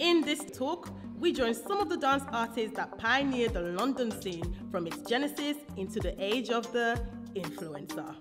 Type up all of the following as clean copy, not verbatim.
In this talk, we join some of the dance artists that pioneered the London scene from its genesis into the age of the influencer.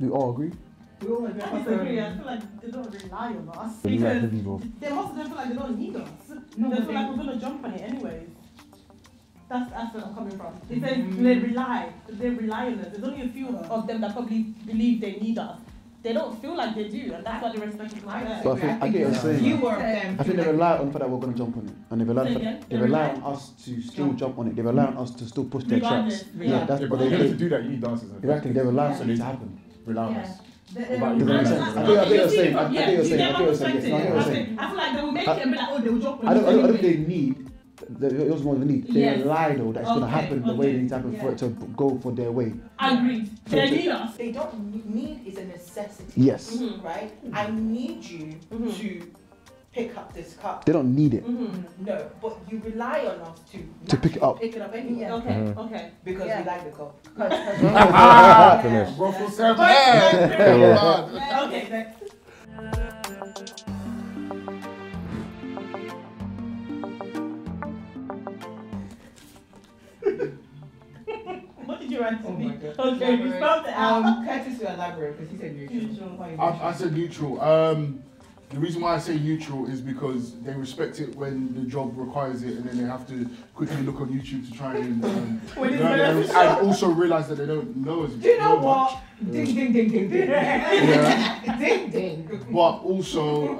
We all agree? We all agree. I disagree. I feel like they don't rely on us. Because they most of them feel like they don't need us. No, they feel like we're going to jump on it anyways. That's where I'm coming from. They say they rely on us. There's only a few of them that probably believe they need us. They don't feel like they do, and that's why they respect us like that. But I get what you're saying. You were them. I think they rely on the fact that we're going to jump on it. And they rely on us to still jump on it. They rely on us to still push their tracks. Yeah, that's what they do. To do that, you need dancers. Exactly, they rely on it to happen. Rely on us. I get what you're saying. I get what you're saying. I feel like they will make it and be like, oh, they will jump on I it. don't think they need. It was more than need. They rely though that it's going to happen the way they need to happen for it to go for their way. Agreed. They need us. They don't need is a necessity. Yes. Right? I need you to pick up this cup. They don't need it. No, but you rely on us to pick it up. Pick it up anyway. Okay. Because we like the cup. Okay, next. What did you write to me? Okay, we spelled it out. Curtis will elaborate because he said neutral. I said neutral. The reason why I say neutral is because they respect it when the job requires it, and then they have to quickly look on YouTube to try and learn it, and also realize that they don't know as much. Do you know what? Ding, ding, ding, ding, ding. Yeah. Ding, ding. But also,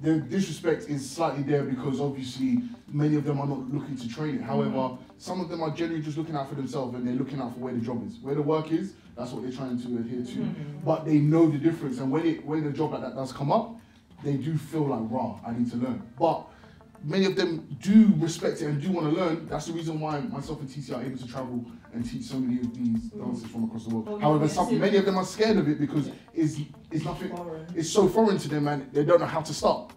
the disrespect is slightly there because obviously many of them are not looking to train it. However, some of them are generally just looking out for themselves, and they're looking out for where the job is. Where the work is, that's what they're trying to adhere to. But they know the difference, and when a job like that does come up, they do feel like, rah, I need to learn. But many of them do respect it and do want to learn. That's the reason why myself and TC are able to travel and teach so many of these dancers from across the world. However, many of them are scared of it because it's nothing. It's so foreign to them, and they don't know how to start.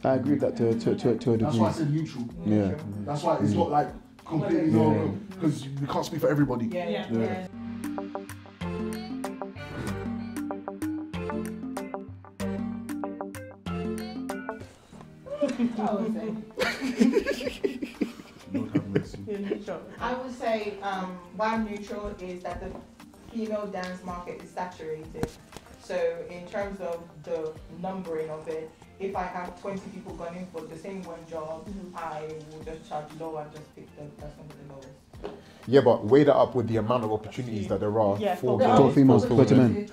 I agree with that to a degree. That's why I said neutral. Yeah. That's why it's not like completely no, because we can't speak for everybody. Yeah. I would say why neutral is that the female dance market is saturated. So in terms of the numbering of it, if I have 20 people going in for the same one job, I will just charge low and just pick the person with the lowest. Yeah, but weigh that up with the amount of opportunities that there are for females, for men.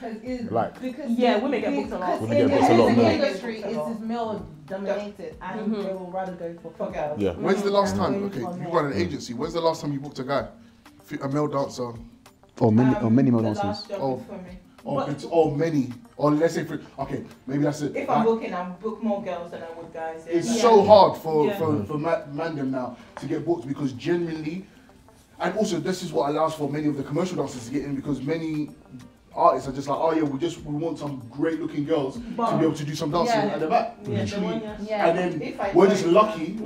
Women get booked a lot. Women get booked a lot more. The industry is male dominated, and they will rather go for girls. Yeah. When's the last time? Okay, you run an agency. When's the last time you booked a guy, a male dancer? Or many male dancers. Many. Or let's say, maybe that's it. If I'm booking, I book more girls than I would guys. It's so hard for Mandem now to get booked because genuinely, and also this is what allows for many of the commercial dancers to get in because many artists are just like, oh yeah, we want some great looking girls to be able to do some dancing at the back. And then we're just lucky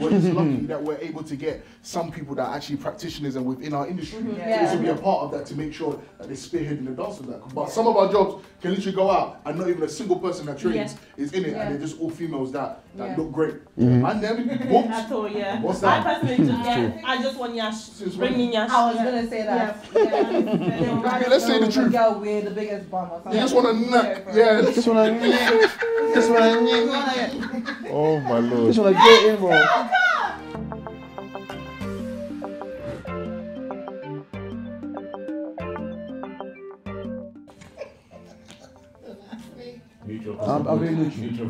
that we're able to get some people that are actually practitioners and within our industry to also be a part of that to make sure that they're spearheading the dance with that. But some of our jobs can literally go out and not even a single person that trains is in it, and they're just all females that look great. And then booked. At all, What's that? I personally I just want Yash. Bring me Yash. I was gonna say that. Okay, let's say the truth. Girl with the biggest bum or something. You just want to nut. Yeah. Just want to. Oh my lord. Just want to get in, bro. I'll be neutral.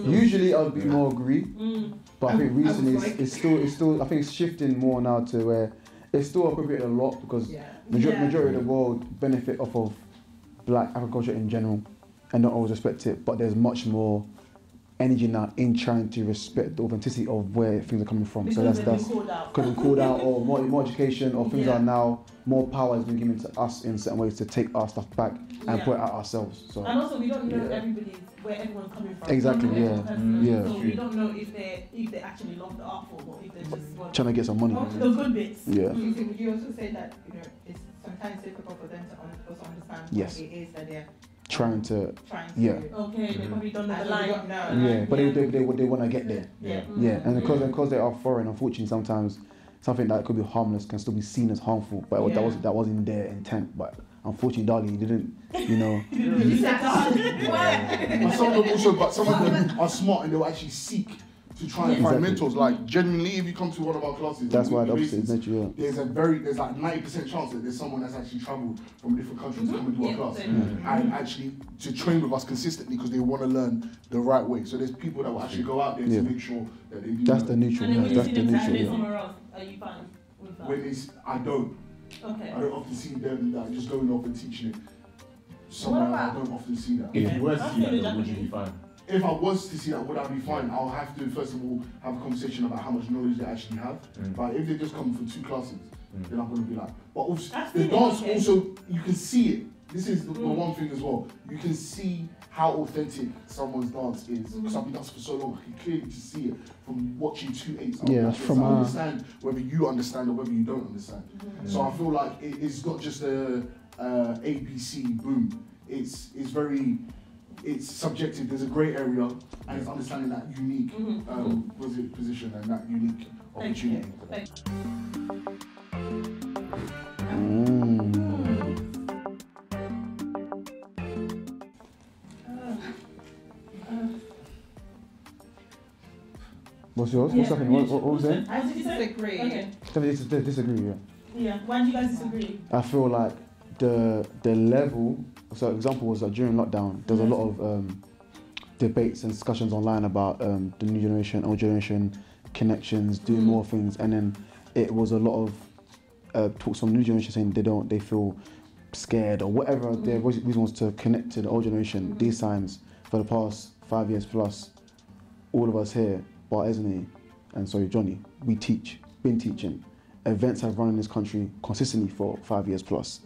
Usually I'll be more agree, but I think recently it's still I think it's shifting more now to where it's still appropriated a lot because majority of the world benefit off of black agriculture in general. and don't always respect it, but there's much more energy now in trying to respect the authenticity of where things are coming from. Because so that's because we're called out, or more education, or things are now more power has been given to us in certain ways to take our stuff back and put it out ourselves. So and also we don't know where everyone's coming from. Exactly. So we don't know if they actually love the art form or if they just want trying to get some money. The good bits. Yeah. Would you also say that it's sometimes difficult for them to also understand what it is that they're trying to Okay, they probably don't know the line. But they want to get there. And because they are foreign, unfortunately sometimes something that could be harmless can still be seen as harmful, but that wasn't their intent. But unfortunately, darling, you didn't, You said But some of them are smart and they'll actually seek to try and find mentors. Like genuinely, if you come to one of our classes, that's why the opposite is nature. There's like 90% chance that there's someone that's actually travelled from different countries to come into our class and actually to train with us consistently because they want to learn the right way. So there's people that will actually go out there to make sure that they do. That's the neutral. And then that's when the you see them neutral. somewhere else, are you fine with that? When I don't. Okay. I don't often see them that are just going off and teaching it. Somewhere I don't often see that. If you were to see that, would you be fine? If I was to see that, would I be fine? I'll have to first of all have a conversation about how much knowledge they actually have. But if they just come for 2 classes, then I'm going to be like. But also, the dance also, you can see it. This is the one thing as well. You can see how authentic someone's dance is. Because I've been dancing for so long, I can clearly just see it from watching 2/8. From I understand whether you understand or whether you don't understand. So I feel like it's not just a ABC boom. It's subjective. There's a grey area, and it's understanding that unique position and that unique opportunity. What's yours? What's happening? What was it? I disagree. Okay. Disagree. Yeah. Why do you guys disagree? I feel like the level. So example was that during lockdown, there's a lot of debates and discussions online about the new generation, old generation connections, doing more things, and then it was a lot of talks from the new generation saying they feel scared or whatever their reason was to connect to the old generation. These times for the past 5 years plus, all of us here, bar Ezinne and Johnny, we been teaching. Events have run in this country consistently for 5 years plus.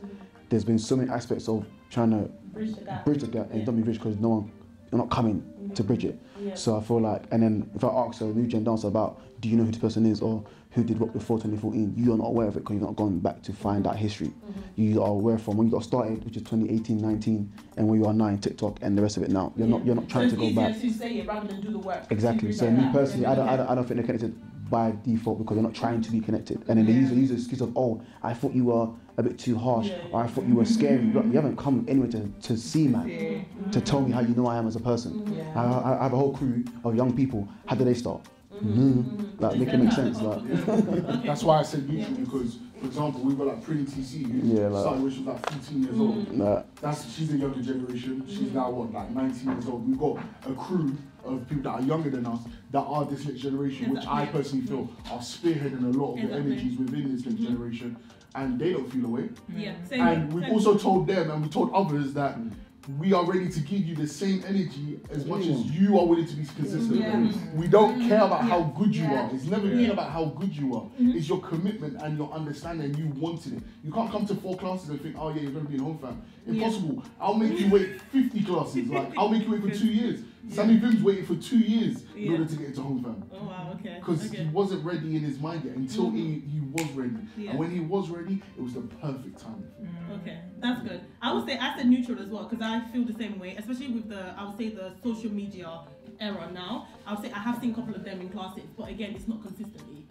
There's been so many aspects of trying to bridge the gap, and don't be bridge because you're not coming to bridge it. So I feel like, and then if I ask a new gen dancer about, do you know who this person is or who did what before 2014, you are not aware of it because you've not gone back to find that history. You are aware from when you got started, which is 2018, 19, and when you are 9, TikTok and the rest of it now. You're not trying to go back. So it's easier to say it rather than do the work. Exactly. So me personally, I don't think they're connected by default because they're not trying to be connected. And then they use the excuse of, oh, I thought you were a bit too harsh, or I thought you were scary. You haven't come anywhere to see, man, to tell me how you know I am as a person. I have a whole crew of young people. How do they start? Like, make it make sense. Like. That's why I said neutral because, for example, we've got like Pretty TC who started when she was like 14 years old. She's the younger generation. She's now like 19 years old. We've got a crew of people that are younger than us that are this next generation, which I personally feel are spearheading a lot of the energies within this next generation, and they don't feel away. And we've also told them and we told others that we are ready to give you the same energy as much as you are willing to be consistent. We don't care about how good you are. It's never been about how good you are. It's your commitment and your understanding. You wanted it. You can't come to 4 classes and think, oh yeah, you're going to be in home fam. Impossible. I'll make you wait 50 classes. Like, I'll make you wait for 2 years. Sammy Vim's waited for 2 years in order to get into home fam. Oh wow, okay. Because he wasn't ready in his mind yet until he was ready. And when he was ready, it was the perfect time. Okay, that's good. I would say I said neutral as well because I feel the same way, especially with the social media era now. I would say I have seen a couple of them in classes, but again, it's not consistently.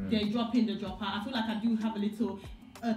They drop in, they drop out. I feel like I do have a little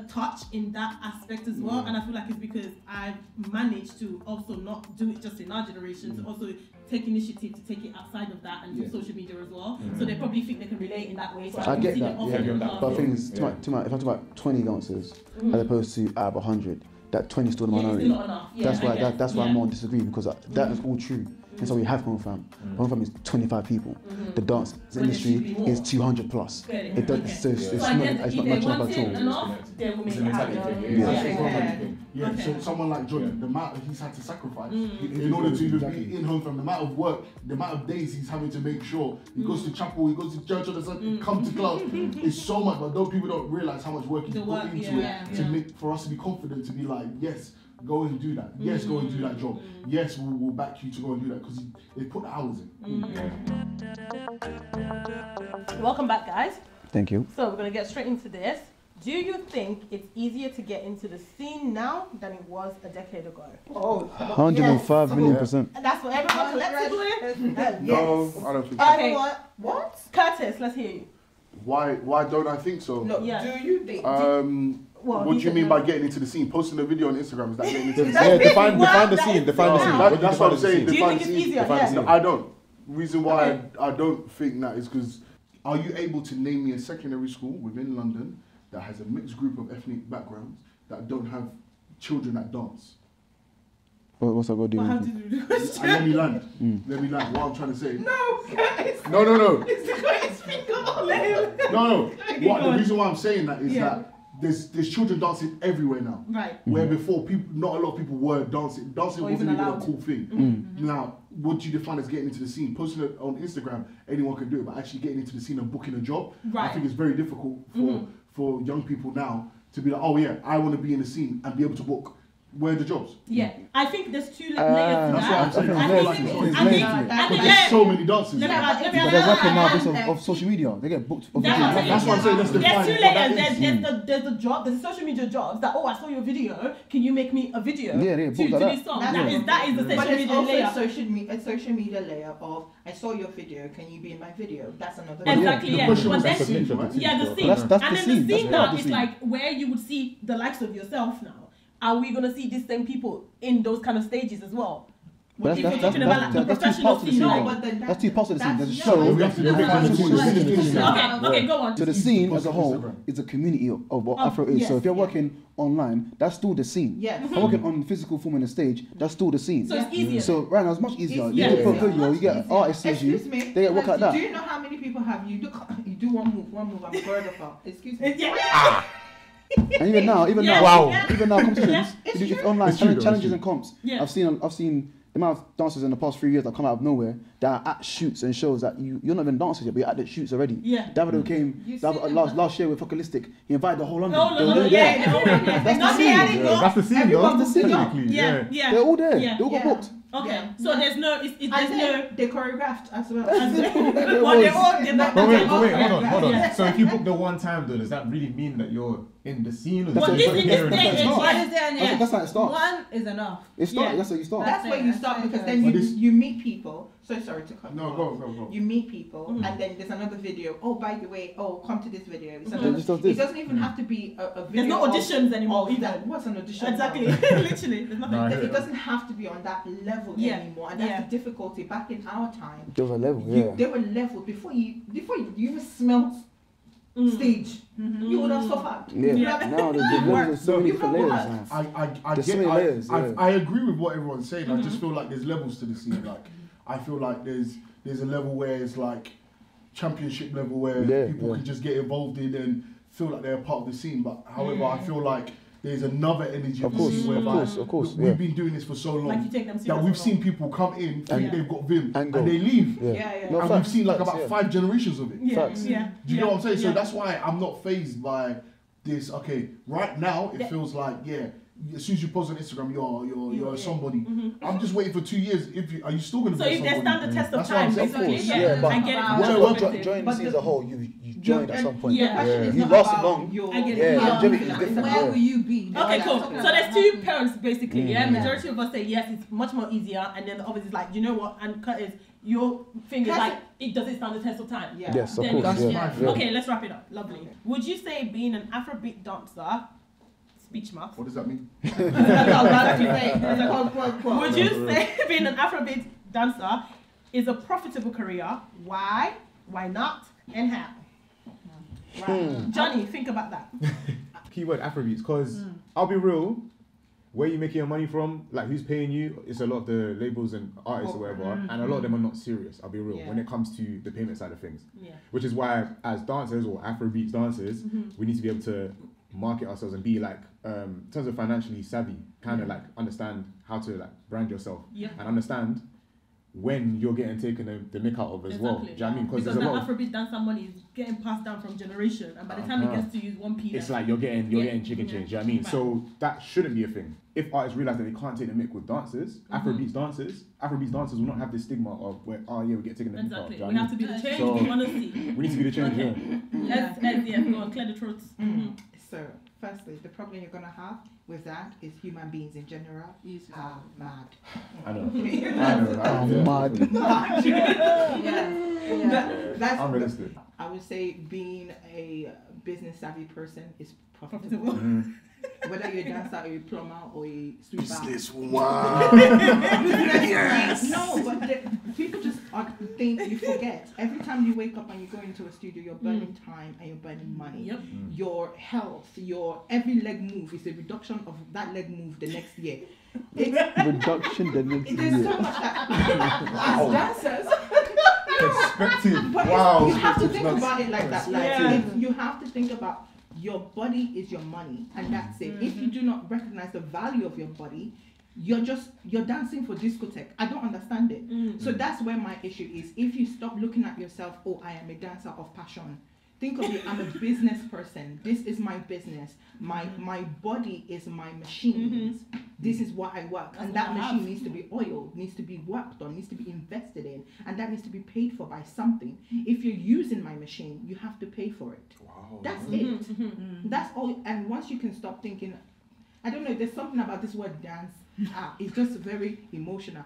touch in that aspect as well, and I feel like it's because I've managed to also not do it just in our generation, to also take initiative to take it outside of that and do social media as well. So they probably think they can relate in that way. So I get that, but the thing is, if I'm talking about 20 dancers as opposed to out of 100, that 20 is still the Yeah, it's minority. not enough. Yeah, That's why I guess. that's why I'm more disagree, because that is all true. And so we have home fam. Home fam is 25 people. The dance industry is 200 plus. It does, so it's not matching up at all. They will make It's it an happen. entitlement. Yeah, Okay. so someone like Jordan, the amount he's had to sacrifice in order to even be in home from the amount of work, the amount of days he's having to make sure he goes to chapel, he goes to church on the Sunday, come to class. It's so much, but those people don't realize how much work he's put into it to make for us to be confident to be like, yes, go and do that. Yes, go and do that job. Yes, we'll back you to go and do that because they put the hours in. Welcome back, guys. Thank you. So we're going to get straight into this. Do you think it's easier to get into the scene now than it was a decade ago? Oh, 105 million %. And that's for everyone collectively? No, I don't think so. Okay. What? Curtis, let's hear you. Why don't I think so? No, Yeah. do you think? Well, What do he you said mean no. by getting into the scene? Posting a video on Instagram, is that getting into the scene? Yeah, define the That scene. is Define the so scene. hard. What do you That's what I'm define the saying. scene? Do you Define think the it's scene. easier? Define the Yeah. scene. No, I don't. Reason why Okay. I don't think that is because are you able to name me a secondary school within London that has a mixed group of ethnic backgrounds that don't have children that dance? What's that got to do Well, how with did it? you do this? And let me land. Let me land. What I'm trying to say. No, Curtis. No. It's the greatest speaker. Let him. No. Okay, What go the on. reason why I'm saying that is Yeah. that there's children dancing everywhere now. Right. Where before people, not a lot of people were dancing. Dancing Or wasn't even even a allowed. cool thing. Now, what do you define as getting into the scene? Posting it on Instagram, anyone can do it, but actually getting into the scene and booking a job, I Right. think it's very difficult for young people now to be like, oh yeah, I want to be in the scene and be able to book. Where are the jobs? Yeah, I think there's two layers to That's what that. I'm saying. I I think think, it's I layers think, to it. I Because think, there's so many dancers. Let me add- let me But add- they're working now add- because of social media. They get booked. That's what I'm saying. That's what I'm saying. Let's define There's two what that layers. is. There's the job. There's the social media jobs that I saw your video. Can you make me a video? Yeah, to booked like do that. this song. That's That is the But social it's media also layer. a social media layer of I saw your video. Can you be in my video? That's another. Exactly. The Yeah. question But was then, the scene, right? yeah, the scene. That's And the then scene. the That's scene part of now the is scene. like where you would see the likes of yourself now. Are we gonna see these same people in those kind of stages as well? But If you're talking about like the that's two professional parts of the scene, scene. no, though. but then That's two parts of the scene. There's a that's- show. We have to define the scene. Okay, go on. So the It's scene easy as a to whole post Instagram. is a community of what Oh, Afro is. So yes, if you're yeah. working online, that's still the scene. Yes. If I'm working on physical form on the stage, that's still the scene. So it's easier. So right now it's much easier. It's You easier. get put video, you get artists sees you, Excuse me. they get work like Do that. you know how many people have you do one move, I'm a choreographer. Excuse me. Yeah. And even now, Yeah. even now competitions, It's you do true. online It's true, though, challenges it's and comps. Yeah. I've seen the amount of dancers in the past 3 years that come out of nowhere that are at shoots and shows that you're not even dancers yet, but you're at the shoots already. Yeah. Davido came You see them, last year with Fuckalistic. He invited the whole London. Oh, They were no, all yeah. there. That's the scene. That's the scene, though. Everyone's the scene. Technically, Yeah. Yeah. They're all there. Yeah. They all got Yeah. booked. Okay. Yeah. So there's no. There's And no. then they choreographed as well. Well, they all did that. But wait, hold on. Yeah. So if you book the one time though, does that really mean that you're in the scene? Or That's Well, what this it's is like. the That's stage. how it What starts. is there next? That's how it starts. One is enough. It starts. Yeah. That's how you start. That's where you start because then But you this- you meet people. So sorry to cut you No, off. go. You meet people and then there's another video. Oh, by the way, come to this video. It's Mhm. another, Just does it this. doesn't even have to be a video. There's no of- auditions anymore of either. that. What's an audition? Exactly. now? Literally. There's nothing. No, I hear It that. doesn't have to be on that level Yeah. anymore, and that's Yeah. the difficulty. Back in our time, There was a level, they were leveled before you even smelled stage. You would have suffered. Yeah. Yeah. Now there's so many You different know layers what? now. I There's get so many layers, yeah. I agree with what everyone's saying. I just feel like there's levels to the scene. Like I feel like there's a level where it's like championship level where people can just get involved in and feel like they're a part of the scene. But however, I feel like there's another energy of the scene where of course, we've been doing this for so long Like you take them that serious we've or seen not. people come in, think Yeah. they've got vim, And and go. they leave. Yeah. Yeah. No, And facts, we've seen like facts, about yeah. 5 generations of it. Yeah. Facts. Yeah. Do you know what I'm saying? So Yeah. that's why I'm not fazed by this. Okay, right now it feels like as soon as you post on Instagram, you're somebody. I'm just waiting for 2 years. Are you still gonna So be if they somebody? stand the test of That's what I'm time, saying. basically, course, yeah, yeah, but I get it. from Once that you perspective. join the But scene as the- a whole, you joined at some point. Yeah. The question is You not lasted about long. your- I get it. Yeah, Yeah. longevity is different. Where will Yeah. you be? Okay, cool. So there's two parents basically, yeah? Mm. Majority of us say yes, it's much more easier, and then the others is like, you know what? And Curtis, your thing is Curtis- like, it doesn't stand the test of time. Yeah. Yes, of Then course. That's Yeah. my Yeah. Okay, let's wrap it up. Lovely. Would you say being an Afrobeat dancer, speech marks? What does that mean? Would you say being an Afrobeat dancer is a profitable career? Why? Why not? And how? Right. Johnny, think about that. Keyword Afrobeats, because I'll be real, where you making your money from, like who's paying you, it's a lot of the labels and artists or whatever, and a lot of them are not serious, I'll be real, when it comes to the payment side of things. Which is why as dancers or Afrobeats dancers, we need to be able to market ourselves and be like, in terms of financially savvy, kind of like understand how to like brand yourself and understand when you're getting taken the mick out of as well. Do you know what I mean? Because there's a lot of Afrobeat dancer money is getting passed down from generation, and by the time it gets to you, 1p. it's like you're getting chicken change. Do you know what I mean? So that shouldn't be a thing. If artists realize that they can't take the mick with dancers, Afrobeats dancers will not have this stigma of where we get taken the mick out. Exactly. We have to be the change. Honestly, we need to be the change. Let's go on, clear the throats. So, firstly, the problem you're gonna have with that is human beings in general are mad. I know. I'm mad. That's unrealistic. I would say being a business savvy person is profitable. Whether you're a dancer or a plumber or a sweeper. Businesswoman. Yes. No, but people just think you forget. Every time you wake up and you go into a studio, you're burning time and you're burning money. Your health, your every leg move is a reduction of that leg move the next year. Reduction the next year. There's so much that as dancers. Perspective. But Wow. you have to think about it like that. Like you have to think about your body is your money, and that's it. If you do not recognize the value of your body, you're dancing for discotheque. I don't understand it. So that's where my issue is. If you stop looking at yourself, oh, I am a dancer of passion. Think of it, I'm a business person. This is my business. My body is my machine. This is what I work. And that machine needs to be oiled, needs to be worked on, needs to be invested in, and that needs to be paid for by something. If you're using my machine, you have to pay for it. Wow. That's it. That's all. And once you can stop thinking, I don't know, there's something about this word dance. It's just very emotional.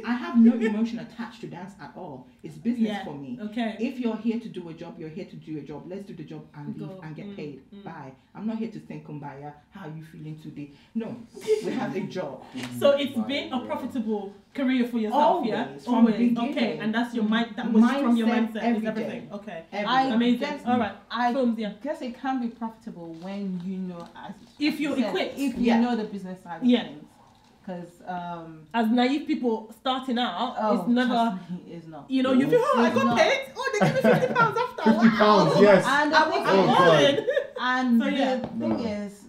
I have no emotion attached to dance at all. It's business for me. Okay. If you're here to do a job, you're here to do a job. Let's do the job and leave and get paid. Bye. I'm not here to think, Kumbaya, how are you feeling today? No, we have a job. So it's been a profitable career for yourself, Always, from Always. beginning. Okay, and that's your mind. That was from your mindset. Every Is everything. day. Okay. Amazing. All right. I Films, guess it can be profitable when you know, as if you're equipped, if you know the business side of things. Because as naive people starting out, it's never. It's not. You know, you feel, I got paid. Oh, they give me £50 after. £50, yes. And So, the thing is,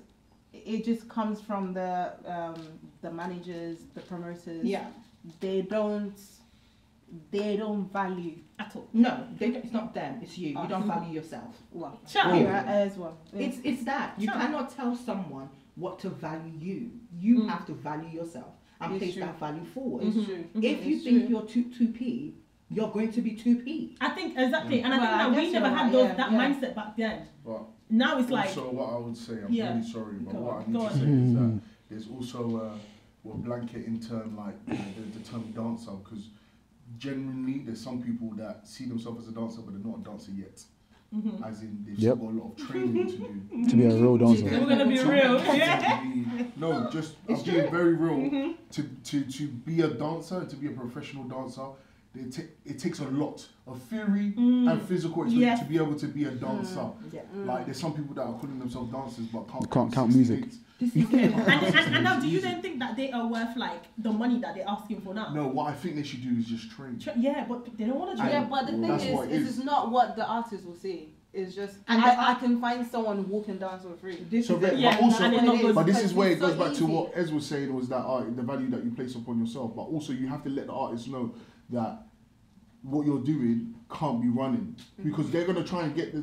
it just comes from the managers, the promoters. Yeah. They don't value at all. No, it's not them. It's you. You don't value yourself. Well, as well. It's that you cannot tell someone what to value you. You have to value yourself and place that value forward. It's true. If you think you're 2p, you're going to be 2p. I think exactly, and I think that we never had that mindset back then. But now it's like. So what I would say, I'm really sorry, but what I need Go to on. say is that there's also a blanket in term like the term dancer, because genuinely there's some people that see themselves as a dancer but they're not a dancer yet. As in they've still got a lot of training to do. To be a real dancer. We're gonna be real. No, just I'm being very real. To be a dancer, to be a professional dancer, it takes a lot of theory and physical experience to be able to be a dancer. Like there's some people that are calling themselves dancers but can't count music. And now, do you then think that they are worth like the money that they're asking for now? No, what I think they should do is just train. Yeah, but they don't want to train. Yeah, but the thing is, it's not what the artist will say. It's just, and I can find someone walking dance for free. But this is where it goes back to what Ez was saying, was that the value that you place upon yourself. But also you have to let the artist know that what you're doing can't be running, because they're gonna try and get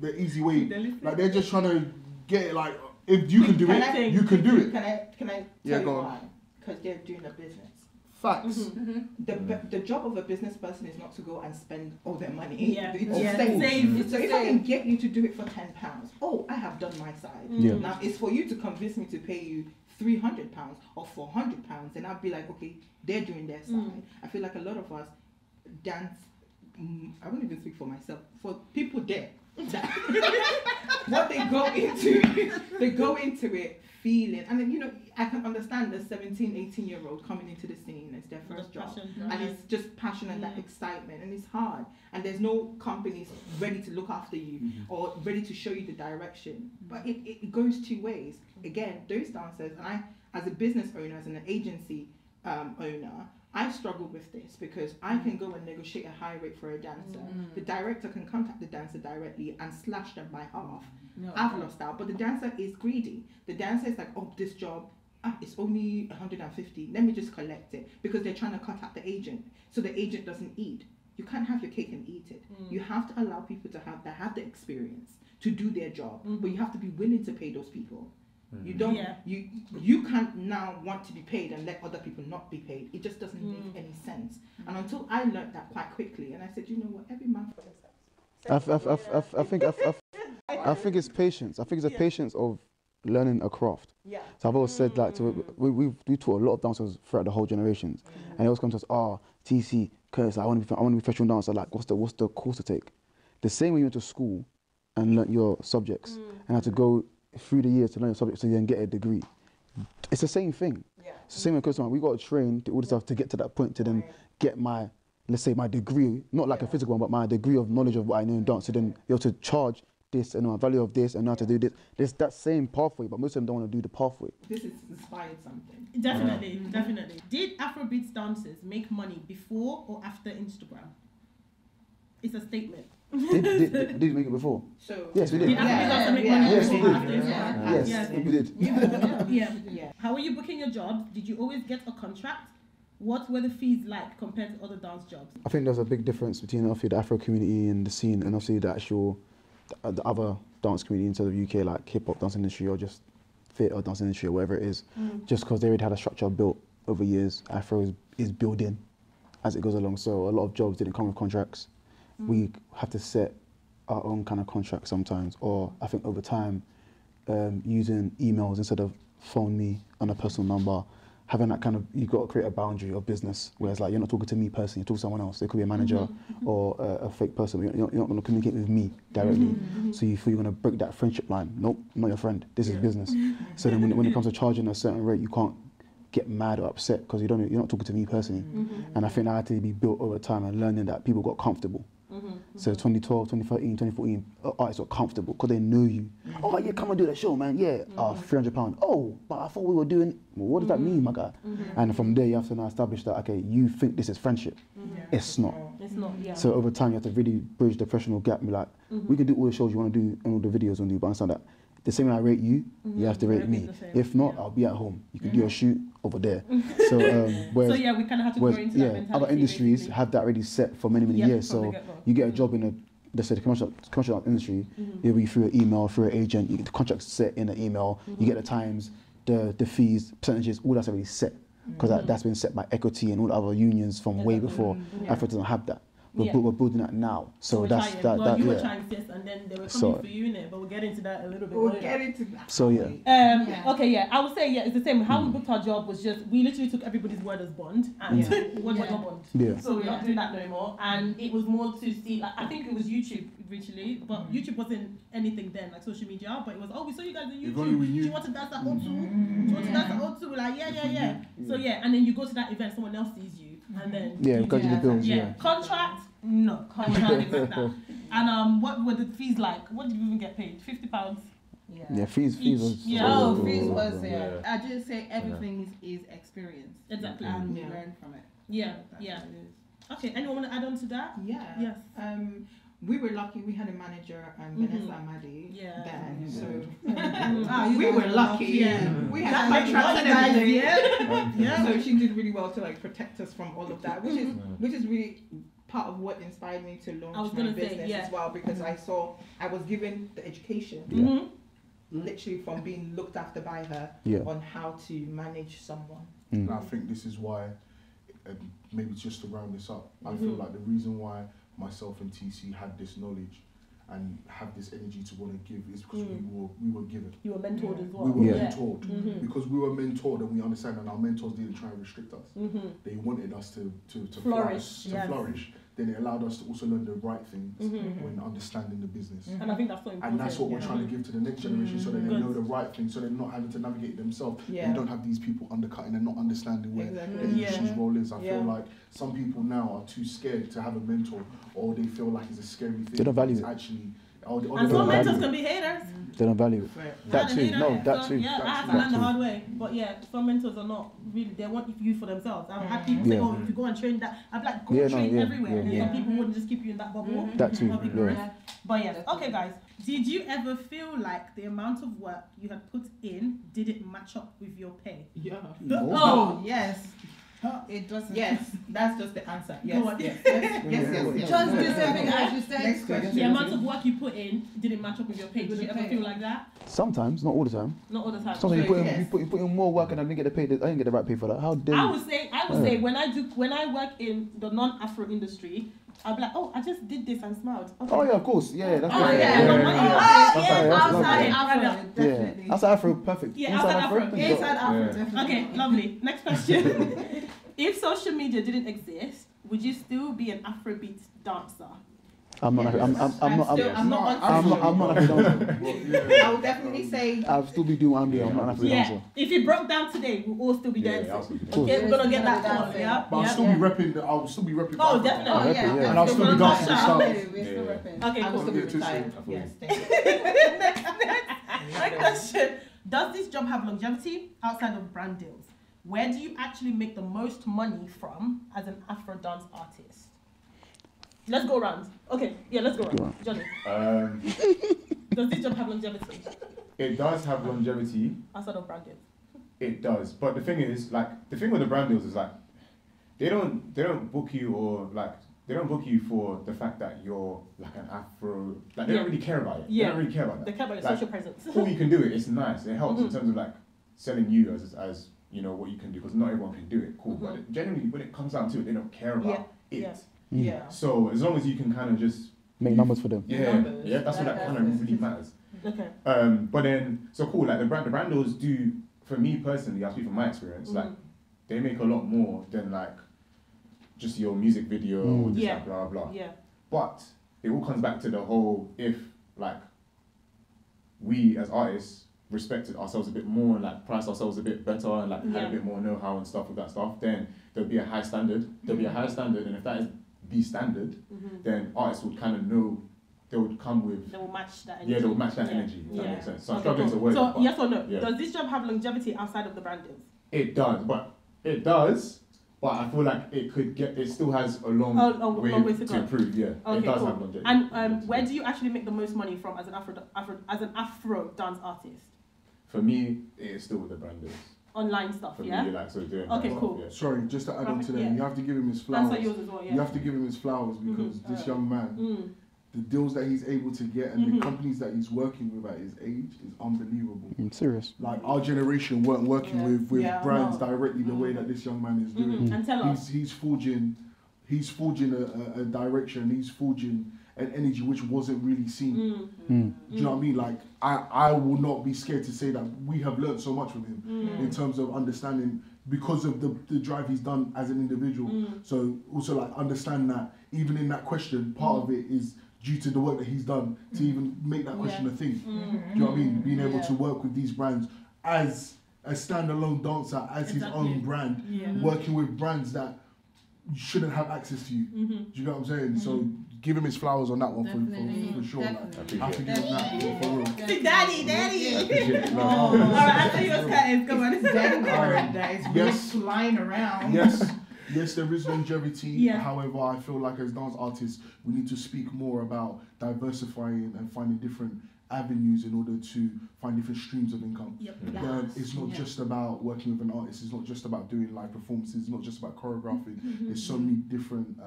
the easy way. Like they're just trying to get it. Like if you can do it, you can do it. Can I tell you why? Because they're doing a business. Facts. The job of a business person is not to go and spend all their money. Save. So if I can get you to do it for £10, oh, I have done my side. Now it's for you to convince me to pay you £300 or £400, and I'll be like, okay, they're doing their side. I feel like a lot of us dance. I won't even speak for myself. For people there, what they go into it feeling, and then, you know, I can understand the 17, 18-year-old coming into the scene. It's their first job, and it's just passion and that excitement, and it's hard, and there's no companies ready to look after you or ready to show you the direction. But it goes two ways. Again, those dancers, and I, as a business owner, as an agency owner, I struggle with this because I can go and negotiate a high rate for a dancer. The director can contact the dancer directly and slash them by half. I've lost out, but the dancer is greedy. The dancer is like, oh, this job, it's only 150. Let me just collect it, because they're trying to cut out the agent, so the agent doesn't eat. You can't have your cake and eat it. You have to allow people to have the experience to do their job, but you have to be willing to pay those people. You don't. You can't now want to be paid and let other people not be paid. It just doesn't make any sense. And until I learned that quite quickly, and I said, you know what, every man for themselves. I think it's patience. I think it's a patience of learning a craft. So I've always said, like, we taught a lot of dancers throughout the whole generations, and they always come to us, TC, Curtis, I want to be a professional dancer. Like, what's the course to take? The same way you went to school and learnt your subjects and had to go through the years to learn your subjects so you then get a degree. It's the same thing. It's the same with Curtis. We got to train to all this stuff to get to that point to then get my, let's say, my degree, not like a physical one, but my degree of knowledge of what I know in dance, to then be able to charge this and the value of this and how to do this. There's that same pathway, but most of them don't want to do the pathway. This has inspired something. Definitely. Did Afrobeats dancers make money before or after Instagram? It's a statement. Did we make it before? So yes, we did. Did Afrobeats also make money Yes, we before did. after Instagram? Yes, we did. How were you booking your jobs? Did you always get a contract? What were the fees like compared to other dance jobs? I think there's a big difference between obviously the Afro community and the scene, and obviously the actual the other dance community inside of the UK, like hip hop dance industry or just theatre dance industry or whatever it is. Just because they already had a structure built over years, Afro is building as it goes along. So a lot of jobs didn't come with contracts. We have to set our own kind of contract sometimes, or I think over time, using emails instead of phone me on a personal number. Having that kind of, you've got to create a boundary of business where it's like, you're not talking to me personally, you're talking to someone else. It could be a manager or a fake person. You're not going to communicate with me directly. So you feel you're going to break that friendship line. Nope, not your friend. This is business. So then when it comes to charging a certain rate, you can't get mad or upset because you're not talking to me personally. And I think that had to be built over time and learning that people got comfortable. So 2012, 2013, 2014, artists got comfortable because they knew you. Oh yeah, come and do that show, man. Yeah, £300. Oh, but I thought we were doing. Well, what does that mean, my guy? And from there, you have to now establish that okay, you think this is friendship. It's not. It's not. Yeah. So over time, you have to really bridge the professional gap and be like, we can do all the shows you want to do and all the videos you want to do, but understand that the same way I rate you, you have to rate me. If not, I'll be at home. You can do a shoot over there. So whereas, so yeah, we kind of have to go into that mentality. Other industries basically have that already set for many years. So you get a job in let's say the commercial industry, it'll be through an email, through an agent. You get the contracts set in an email. You get the times, the fees, percentages, all that's already set because that's been set by Equity and all the other unions from way before. Afro doesn't have that. We're building that now. So that's trying. that. Well, you were yeah. trying this, and then they were coming for you in it. But we'll get into that a little bit. We'll get into that. So yeah. Okay, yeah. I would say it's the same. How we booked our job was just we literally took everybody's word as bond, and what was your bond? Yeah. So we're not doing that no more. And it was more to see. Like, I think it was YouTube originally, but YouTube wasn't anything then, like social media. But it was we saw you guys on YouTube. Do you want to dance at O2? Do you want to dance at O2? We're like yeah. So yeah, and then you go to that event, someone else sees you, and then because the bills. Yeah. Contract. No, contract like that. And what were the fees like? What did you even get paid? £50? Yeah, fees was. Yeah, fees was I just say everything is experience. Exactly. And we learn from it. Yeah. Okay, anyone want to add on to that? Yeah. Yes. We were lucky. We had a manager, Vanessa Amadi. Then, so we were lucky. Yeah. We had contracts and everything. Yeah. So she did really well to like protect us from all of that, which is really part of what inspired me to launch my business as well, because I was given the education literally from being looked after by her on how to manage someone. And I think this is why, maybe just to round this up, I feel like the reason why myself and TC had this knowledge and have this energy to want to give is because we were given. You were mentored as well. We were mentored because we were mentored, and we understand that our mentors didn't try and restrict us. They wanted us to flourish. then it allowed us to also learn the right things when understanding the business. And I think that's so important. And that's what we're trying to give to the next generation, so that they know the right thing, so they're not having to navigate themselves. Yeah. They don't have these people undercutting and not understanding where the industry's role is. I feel like some people now are too scared to have a mentor, or they feel like it's a scary thing. They don't value it. Actually, and some mentors can be haters. They don't value it. That too. No, that too. Yeah, I had to learn the hard way. But yeah, some mentors are not really, they want you for themselves. I've had people say, oh, if you go and train that, I'd like, go train everywhere. And some people wouldn't just keep you in that bubble. That too, But yeah, okay guys. Did you ever feel like the amount of work you had put in didn't match up with your pay? Yeah. Oh, yes. It doesn't. Yes, that's just the answer. Yes, yes. Just deserving, as you said. Next question. The amount of work you put in didn't match up with your pay. Did you ever feel like that? Sometimes, not all the time. Not all the time. Sometimes you put in more work and I didn't get the pay. I didn't get the right pay for that. How dare you? I would say when I work in the non-Afro industry, I'll be like, oh, I just did this and smiled. Okay. Oh yeah, of course. Yeah, that's right. Outside Afro, definitely. Outside Afro, perfect. Yeah, outside Afro. Inside Afro, definitely. Okay, lovely. Next question. If social media didn't exist, would you still be an Afrobeat dancer? I'm not. I'm not an Afro dancer. I would definitely say I'll still be doing what I'm doing. I'm not an Afro dancer. If it broke down today, we'll all still be dancing. Okay, we're gonna get that call. Yeah. But I'll still be repping. I'll still be repping. Oh, definitely. And I'll still be dancing the style. Okay, I will cool. still be retired. Yes, thank you. Next question. Does this job have longevity outside of brand deals? Where do you actually make the most money from as an Afro dance artist? Let's go around. Okay, yeah, let's go around. Johnny. Does this job have longevity? It does have longevity. Outside of brand deals. It does, but the thing is, like, the thing with the brand deals is like, they don't book you they don't book you for the fact that you're like an Afro. Like they don't really care about it. Yeah. They don't really care about that. They care about your social presence. Cool, you can do it. It's nice. It helps in terms of like selling you as you know what you can do, because not everyone can do it. Cool, but generally when it comes down to it, they don't care about it. Yeah. So as long as you can kind of just make numbers for them. Yeah, that's what that kind of really matters. Okay. But then so cool. Like the brand deals do, for me personally, I speak from my experience. Like they make a lot more than like just your music video or just like blah blah. Yeah. But it all comes back to the whole, if like we as artists respected ourselves a bit more and like priced ourselves a bit better and like had a bit more know-how and stuff with that stuff, then there'll be a high standard. There'll be a high standard, and if that is the standard, then artists would kind of know they would come with. They will match that energy. Yeah, they will match that energy. If that makes sense. So I'm struggling to word. So yes or no? Yeah. Does this job have longevity outside of the brand deals? It does, but I feel like it still has a long way to improve. Yeah, okay, it does have longevity. And where do you actually make the most money from as an Afro dance artist? For me, it's still with the brand deals. Online stuff, for yeah? me, like, so doing okay, cool. Stuff, yeah. Sorry, just to add on to that, you have to give him his flowers. That's yours as well, yeah. You have to give him his flowers because this young man, the deals that he's able to get and the companies that he's working with at his age is unbelievable. I'm serious. Like our generation weren't working with brands directly the way that this young man is doing. And tell us. He's forging a direction, he's forging an energy which wasn't really seen. Do you know what I mean? Like I will not be scared to say that we have learned so much from him in terms of understanding, because of the drive he's done as an individual. So also like understand that even in that question, part of it is due to the work that he's done to even make that question a thing. Do you know what I mean? Being able to work with these brands as a standalone dancer, as his own brand, working with brands that shouldn't have access to you. Do you know what I'm saying? So give him his flowers on that one for sure. Like, I have to give him that for real. Daddy. Alright, I think your cat is coming. Daddy card that is really flying around. Yes, there is longevity. However, I feel like as dance artists, we need to speak more about diversifying and finding different avenues in order to find different streams of income. It's not just about working with an artist, it's not just about doing live performances, it's not just about choreographing. There's so many different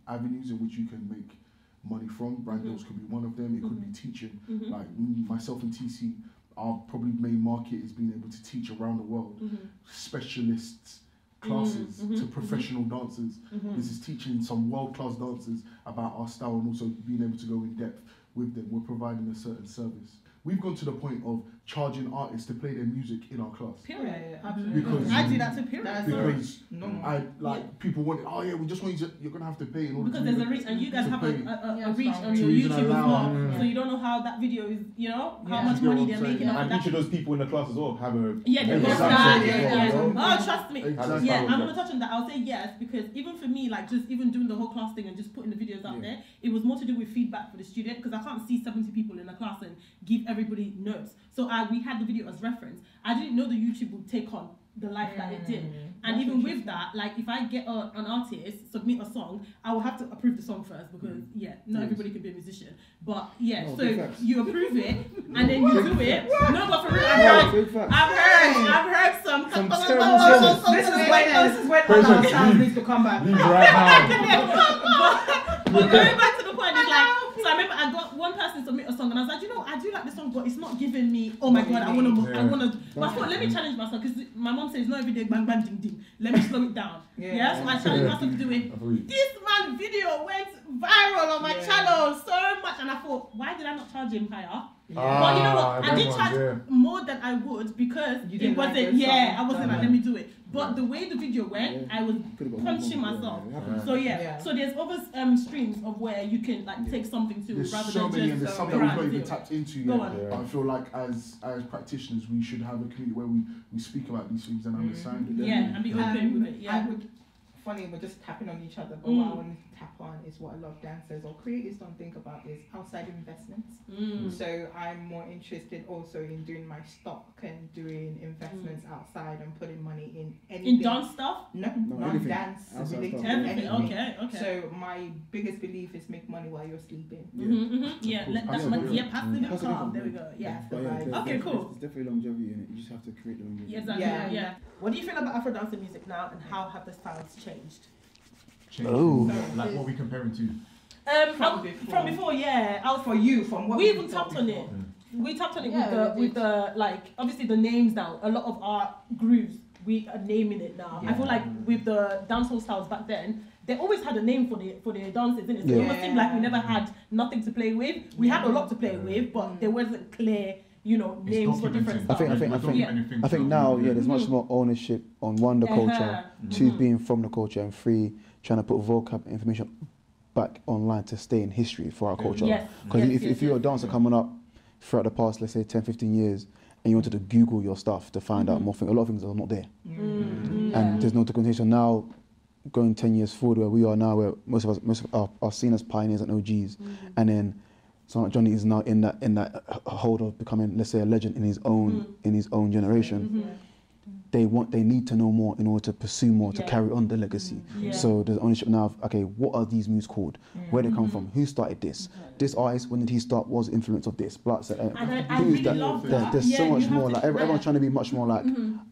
avenues in which you can make money from. Brand deals could be one of them. It could be teaching. Like myself and TC, our probably main market is being able to teach around the world specialists classes to professional dancers. This is teaching some world-class dancers about our style and also being able to go in depth with them. We're providing a certain service. We've gone to the point of charging artists to play their music in our class. Period. Absolutely. Because I do that too. Period. Because people want it. Oh yeah, we just want you to. You're gonna have to pay in order because to there's a reach, and you guys have a reach on to your even YouTube as allow- well. So you don't know how that video is. You know how much money they're making. And each of those people in the class as well have a Oh, trust me. Exactly. Yeah, I'm gonna touch on that. I'll say yes because even for me, like just even doing the whole class thing and just putting the videos out there, it was more to do with feedback for the student because I can't see 70 people in a class and give everybody notes. So we had the video as reference. I didn't know the YouTube would take on the life that it did. And even with that, like if I get an artist submit a song, I will have to approve the song first because not everybody can be a musician. But so you approve it and then you do it. No, but for real, I've heard some terrible. This is when our sound needs to come back. Right now. But going back to the point, it's like, so I remember I got one person submit a song and I was like, I do like this song, but it's not giving me, oh my god, I wanna. But I thought, let me challenge myself because my mom says not every day bang bang ding ding. Let me slow it down. So I challenged myself to do it. This man video went viral on my channel so much, and I thought, why did I not charge him higher? But you know what? I did charge more than I would because it wasn't. I wasn't like, let me do it. But the way the video went, I was punching myself. So so there's other streams of where you can like take something to rather so than many, and just there's some that we've not even tapped into yet. But I feel like as practitioners, we should have a community where we speak about these things and understand it. And be open with it. I would. Funny, we're just tapping on each other, but what I want to tap on is what a lot of dancers or creators don't think about is outside investments. So I'm more interested also in doing my stock and doing investments outside and putting money in anything. In dance stuff? No, not dance related. Everything. Okay. So my biggest belief is make money while you're sleeping. Passive income. There we go. Okay, cool. There's definitely longevity in it. You just have to create the longevity. Exactly. What do you feel about Afrodance music now, and how have the styles changed? Like what are we comparing to? From before, from what we even tapped on it. We tapped on it with the like obviously the names now. A lot of our grooves we are naming it now. I feel like with the dancehall styles back then, they always had a name for their dances, innit? So it almost seemed like we never had nothing to play with. We had a lot to play with, but there wasn't clear, names for different stuff. I think now, there's much more ownership on the culture, two being from the culture, and three trying to put vocab information back online to stay in history for our culture. Because if you're a dancer coming up throughout the past, let's say 10, 15 years, and you wanted to Google your stuff to find out more things, a lot of things are not there. And there's no documentation. Now, going 10 years forward where we are now, where most of us are seen as pioneers and OGs, and then someone like Johnny is now in that hold of becoming, let's say, a legend in his own generation. They need to know more in order to pursue more, to carry on the legacy. So there's ownership now of, okay, what are these moves called? Where they come from? Who started this? This artist, when did he start? Was influence of this? There's so much more. Like everyone's trying to be much more like,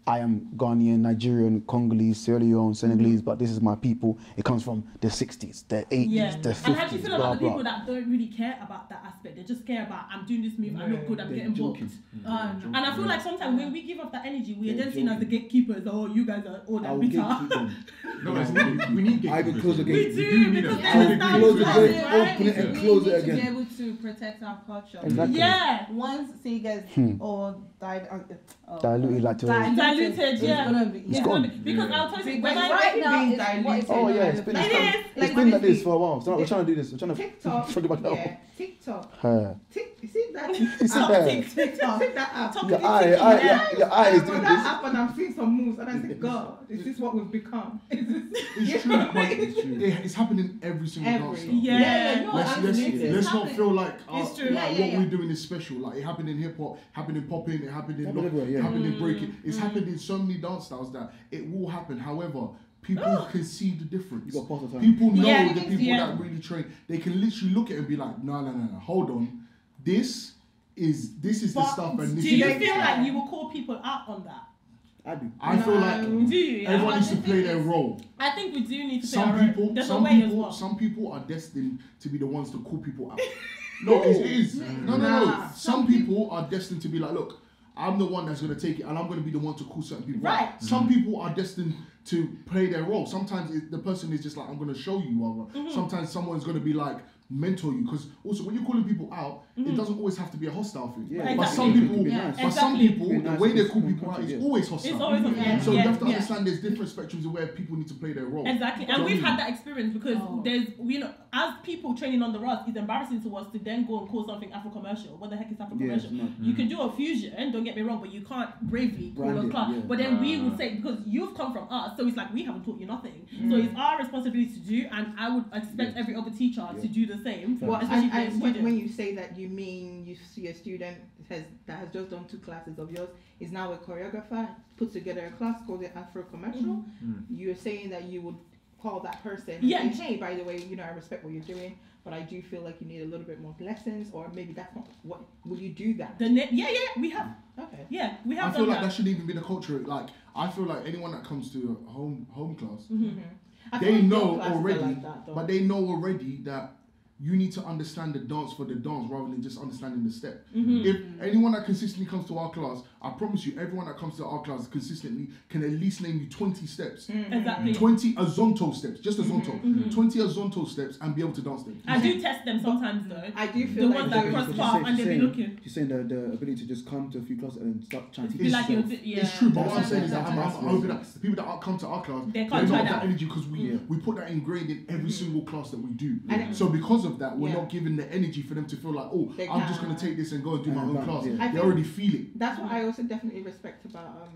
I am Ghanaian, Nigerian, Congolese, Sierra Leone, Senegalese, but this is my people. It comes from the 60s, the 80s, the 50s. And how do you feel about the people that don't really care about that aspect? They just care about, I'm doing this move, I look good, I'm getting booked. And I feel like sometimes when we give off that energy, we are then seen as the gatekeepers. Oh, you guys are all that bitter. We need gatekeepers. I would close the gate. We do, because I then would close the gate, open it and close it again. We need to be able to protect our culture. Exactly. Once it gets all diluted, like to diluted, it's gone. Because I'll tell you, when right now being diluted. Oh yeah, it's been like this for a while. So we're trying to do this. We're trying to TikTok. TikTok. You see that? TikTok. Take that app. Your eye is doing that this. app and I'm seeing some moves and I think, God, is this what we've become? It's true. It's happening every single dance. Let's not feel like what we're doing is special. Like it happened in hip hop, happened in popping, it happened in happened in breaking. It's happened in so many dance styles that it will happen. However, people can see the difference. People know the people that really train. They can literally look at it and be like, no, hold on. This is the stuff. And do you feel like you will call people out on that? I do. I feel like everyone needs to play their role. I think we do need to play our role. Some people are destined to be the ones to call people out. No, it is. No. Some people are destined to be like, look, I'm the one that's going to take it and I'm going to be the one to call certain people out. Some people are destined to play their role. Sometimes the person is just like, I'm going to show you. Sometimes someone's going to be like, mentor you, because also when you're calling people out, it doesn't always have to be a hostile thing. Yeah. But some people, the way they call people out is always hostile. It's always So you have to understand there's different spectrums of where people need to play their role. Exactly, and we've had that experience because there's, as people training on the rods, it's embarrassing to us to then go and call something Afro-commercial. What the heck is Afro-commercial? You can do a fusion, don't get me wrong, but you can't bravely call a class. But then we would say, because you've come from us, so it's like we haven't taught you nothing. So it's our responsibility to do, and I would expect every other teacher to do the same. Well, when you say that, you mean you see a student that has just done 2 classes of yours, is now a choreographer, puts together a class called the Afro-commercial. You're saying that you would call that person and say, hey, by the way, I respect what you're doing, but I do feel like you need a little bit more lessons, or maybe that's not what, will you do that? We have. Okay. Yeah, we have. I feel like that shouldn't even be the culture. Like, I feel like anyone that comes to a home class, they know already, but they know already that you need to understand the dance for the dance rather than just understanding the step. If anyone that consistently comes to our class, I promise you, everyone that comes to our class consistently can at least name you 20 steps. Exactly. 20 Azonto steps, just Azonto. 20 Azonto steps and be able to dance them. I do test them sometimes though. I do feel the ones that cross path and they be looking. She's saying the ability to just come to a few classes and start trying to be like it's true, but what I'm saying is that I'm hoping that the people that come to our class, they don't have that energy because we put that ingrained in every single class that we do. So because of that, we're not giving the energy for them to feel like, oh, I'm just going to take this and go and do my own class. They already feel it. That's what I also definitely respect about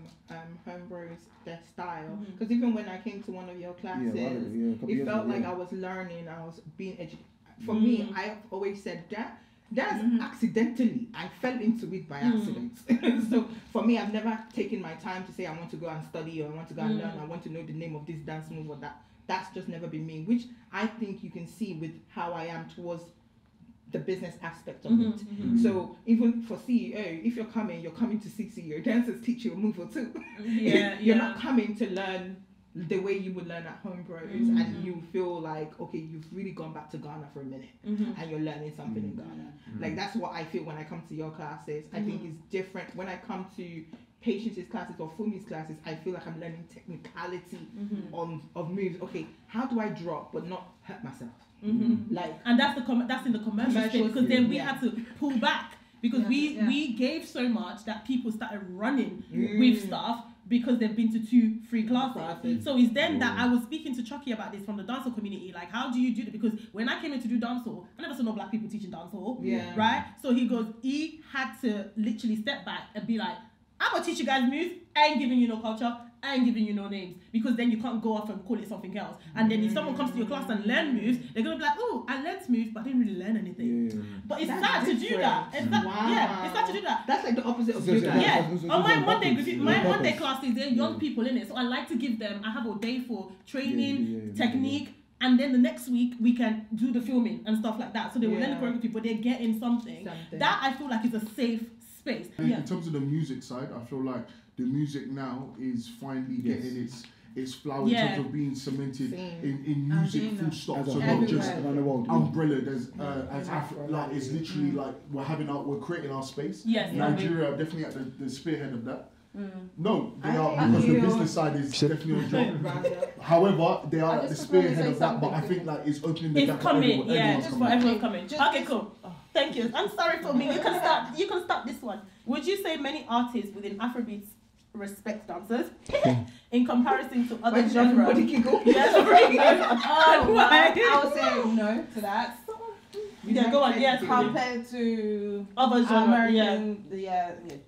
homebrews, their style. Because even when I came to one of your classes, it felt like I was learning, I was being educated. For me, I've always said that's accidentally. I fell into it by accident. So for me, I've never taken my time to say I want to go and study, or I want to go and learn, I want to know the name of this dance move or that. That's just never been me, which I think you can see with how I am towards the business aspect of it. So even for CEO, if you're coming to see CEO, dancers teach you a move or two. You're not coming to learn the way you would learn at home bros, and you feel like, okay, you've really gone back to Ghana for a minute and you're learning something in Ghana. Like, that's what I feel when I come to your classes. I think it's different when I come to Patience's classes or Fumy's classes. I feel like I'm learning technicality of moves. Okay, how do I drop but not hurt myself? Like, and that's in the commercial stage, because then we had to pull back because we gave so much that people started running with stuff because they've been to 2 free classes. So it's then that I was speaking to Chucky about this from the dancehall community, like, how do you do it? Because when I came in to do dancehall, I never saw no black people teaching dancehall, right? So he had to literally step back and be like, I'm gonna teach you guys moves, I ain't giving you no culture, I ain't giving you no names, because then you can't go off and call it something else. And then if someone comes to your class and learn moves, they're gonna be like, oh, I learned moves, but I didn't really learn anything. But it's sad to do that. It's sad to do that. That's like the opposite of yoga. On my Monday classes, there are young people in it, so I like to give them, I have a day for training, technique, and then the next week we can do the filming and stuff like that. So they will learn the choreography, but they're getting something. That I feel like is a safe space. In terms of the music side, I feel like the music now is finally getting its flower in terms of being cemented in music full stop. So not just umbrella. There's like it's literally like we're creating our space. Nigeria are definitely at the spearhead of that. No, they are, because the business side is definitely on job. However, they are at the spearhead of that, but I think like it's opening the gap for everyone. Everyone's coming. Okay, cool. Thank you. I'm sorry for me. You can start this one. Would you say many artists within Afrobeats respect dancers in comparison to other genres? I would say no to that. Go on. Yes, compared to other genres. American,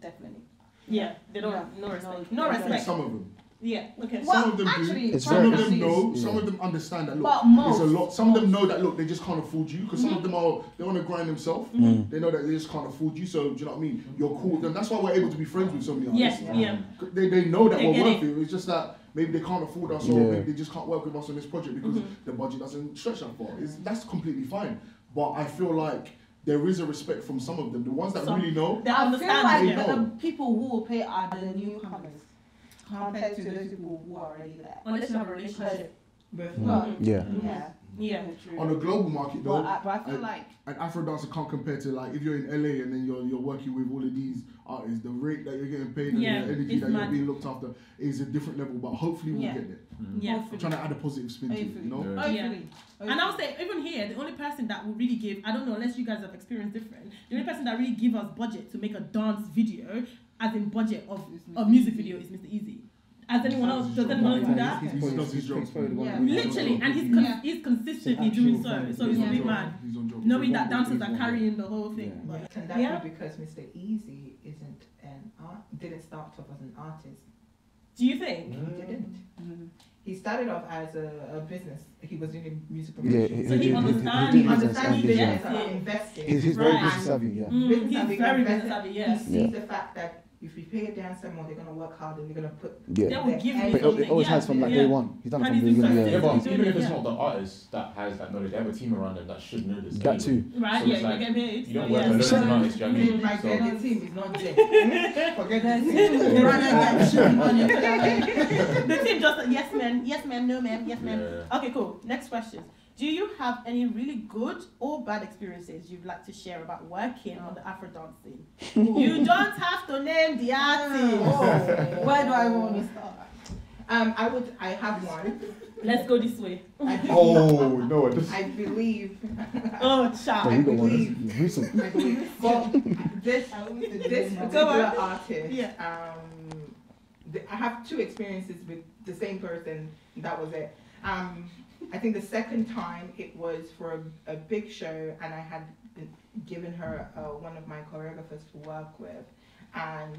definitely. Yeah, they don't. No respect. No respect. Some of them. Yeah. Okay. Some of them do. Some of them know. Some of them understand that. Look, there's a lot. Some of them know that. Look, they just can't afford you, because some of them they want to grind themselves. They know that they just can't afford you. So do you know what I mean? You're cool with them. That's why we're able to be friends with so many artists. They know that we're worth it. It's just that maybe they can't afford us, or maybe they just can't work with us on this project because the budget doesn't stretch that far. That's completely fine. But I feel like there is a respect from some of them. The ones that really know, I feel like the people who will pay are the newcomers compared to those people who are already there. Unless you have a relationship. On a global market though, but I feel like an Afro dancer can't compare to, like, if you're in LA and then you're working with all of these artists, the rate that you're getting paid and the energy that you're being looked after is a different level. But hopefully we'll get there. I'm trying to add a positive spin to it, you know. And I'll say, even here, the only person that will really give, I don't know, unless you guys have experienced different, the only person that really give us budget to make a dance video, as in budget of a music video, is Mr. Easy. Does anyone else do that? He does his job. Literally, and he's consistently doing so. So it's really mad. Knowing that dancers are carrying the whole thing. But, can that be because Mr. Easy isn't didn't start off as an artist? Do you think? He didn't. He started off as a business. He was doing music promotion. So he understands. He understands investing. He's very business savvy. Yeah. He's very business savvy. Yeah. He sees the fact that if you pay a dancer more, they're gonna work hard and they're gonna put. Yeah. They will give But it always has from like day one. He's done it from the beginning. Yeah, but even if it's not the artist that has that knowledge, they have a team around them that should know this. That too. Right, so yeah, it's like, you get paid. You don't work alone as an artist, do you know what I mean? My the team is not there. Forget the team just yes ma'am, no ma'am, yes ma'am. Yeah. Okay, cool. Next question. Do you have any really good or bad experiences you'd like to share about working on the Afrodance scene? You don't have to name the artist. Where do I want to start? I have one. Let's go this way. I believe. Oh, child. I believe. Well, this particular artist. I have two experiences with the same person. That was it. I think the second time it was for a big show, and I had given her one of my choreographers to work with, and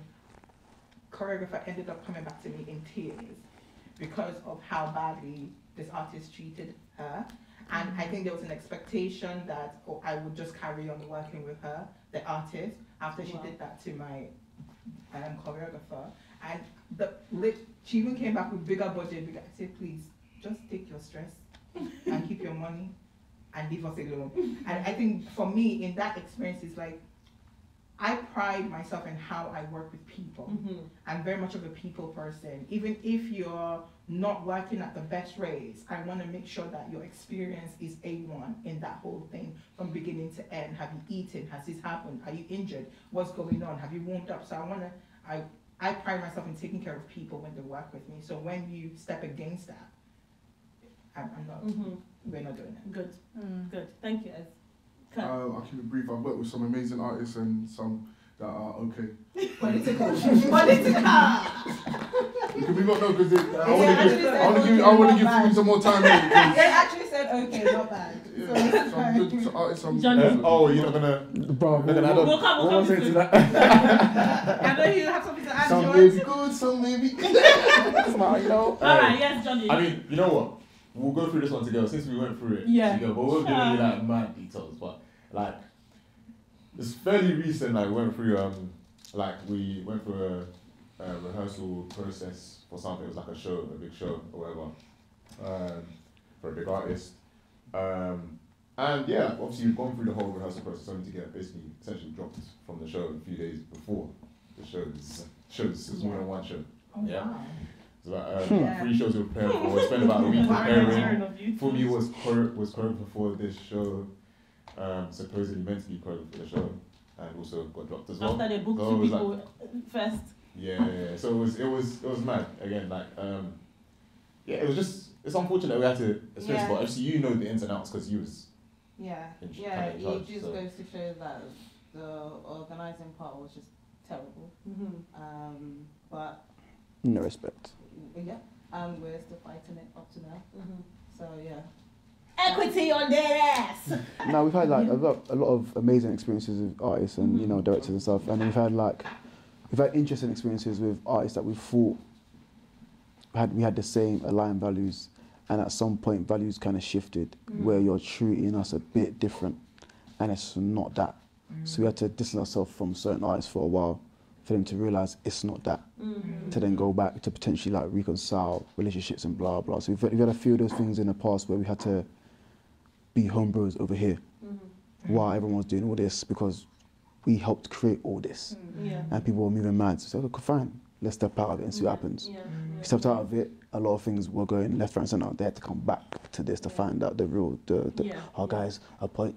choreographer ended up coming back to me in tears because of how badly this artist treated her. And I think there was an expectation that I would just carry on working with her, the artist, after she did that to my choreographer. And she even came back with bigger budget. I said, please, just take your stress and keep your money and leave us alone. And I think for me, in that experience, it's like, I pride myself in how I work with people. I'm very much of a people person. Even if you're not working at the best rates, I want to make sure that your experience is A1 in that whole thing from beginning to end. Have you eaten? Has this happened? Are you injured? What's going on? Have you warmed up? So I pride myself in taking care of people when they work with me. So when you step against that, I'm not, we're not doing it. Good. Good. Thank you, Ez. I'll keep it brief. I've worked with some amazing artists and some that are okay. Political. You can move on, no, because I want to give Fumy some more time. They actually said okay, not bad. Yeah, some good artists. Oh, you're not gonna. Bro, we'll come to that. I know you have something to add. Some may be good, some may be. Alright, yes, Johnny. I mean, you know what? We'll go through this one together since we went through it. Yeah. Together, but we'll give you like mad details. But like, it's fairly recent. Like, we went through a rehearsal process for something. It was like a show, a big show or whatever, for a big artist. And yeah, obviously we've gone through the whole rehearsal process only to get basically essentially dropped from the show a few days before the show. It's more than one show. Oh, yeah. Wow. So like, 3 shows we were preparing for. We spent about a week preparing. Fumy was choreographed for this show, supposedly meant to be choreographed for the show, and also got dropped as well. After they booked 2 people first. Yeah. So it was mad again. Like it's unfortunate we had to express, but actually you know the ins and outs because you was. It just goes to show that the organising part was just terrible. But no respect. Yeah, and we're still fighting it up to now. So yeah. Equity on their ass. Now we've had like a lot of amazing experiences with artists and directors and stuff, and we've had interesting experiences with artists that we thought we had the same aligned values, and at some point values kind of shifted where you're treating us a bit different, and it's not that. So we had to distance ourselves from certain artists for a while for them to realise it's not that, to then go back to potentially like reconcile relationships and blah blah. So we've had a few of those things in the past where we had to be homebros over here while everyone's doing all this because we helped create all this and people were moving mad. So okay, fine, let's step out of it and see what happens. We stepped out of it, a lot of things were going left, right and centre. They had to come back to this to find out the real, oh guys, a point,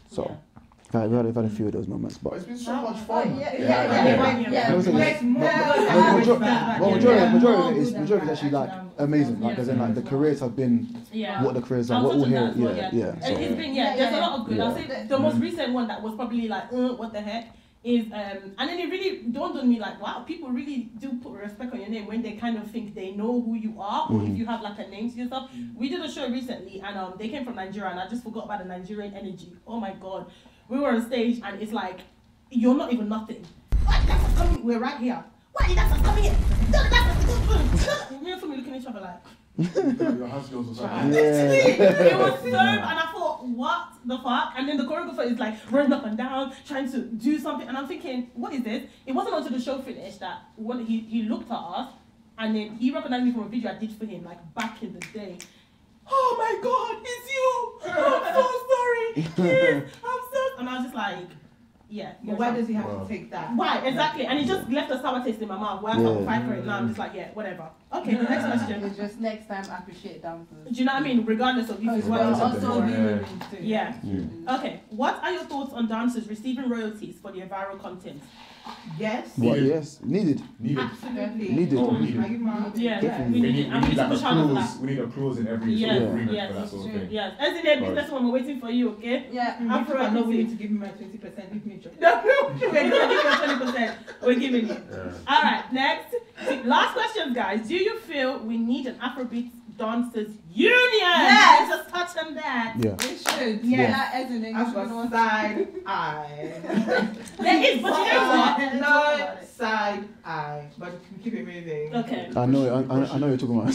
so. We've had a few of those moments, but it's been so much fun. Majority is actually like amazing. Like, as in, like, the careers have been what the careers are. We're all here. Yeah. So. It's been there's a lot of good. I'll say the most recent one that was probably like, what the heck, is and then it really dawned on me like, wow, people really do put respect on your name when they kind of think they know who you are, or if you have like a name to yourself. We did a show recently, and they came from Nigeria, and I just forgot about the Nigerian energy. Oh my god, we were on stage, and it's like, you're not even nothing. Why that's coming? We're right here. Why that's coming here? Me and Fumy looking at each other like. Your house girls or something. It was so, and I thought, what the fuck? And then the choreographer is like running up and down, trying to do something, and I'm thinking, what is this? It wasn't until the show finished that he looked at us, and then he recognized me from a video I did for him, like back in the day. Oh my god, it's you! I'm so sorry. Yes, I'm so. And I was just like, yeah. But why does he have to take that? Why? Exactly. And it just left a sour taste in my mouth where I can't fight for it now. I'm just like, yeah, whatever. Okay, the next question. It's just next time appreciate dancers. Do you know what I mean? Regardless of if it's what it's also yeah. Okay. What are your thoughts on dancers receiving royalties for their viral content? Yes. Well, yes. Needed. Absolutely. Needed. Yeah. We need it. And we need to push out of that. We need a clause in every agreement for that sort of thing. Yes. Ezinne, businesswoman, we're waiting for you, okay? Yeah. Afro, I'm not willing to give me my 20%. Give me a job. No, we're going to give you 20%. We're giving you. All right, next. Last question, guys. Do you feel we need an Afrobeat dancers union? Yes. Let's just touch on that. Yeah. We should. Yeah. Ezinne, I've got side eye. There is, but you know what? No side eye. But keep it moving. Okay. I know you're talking about.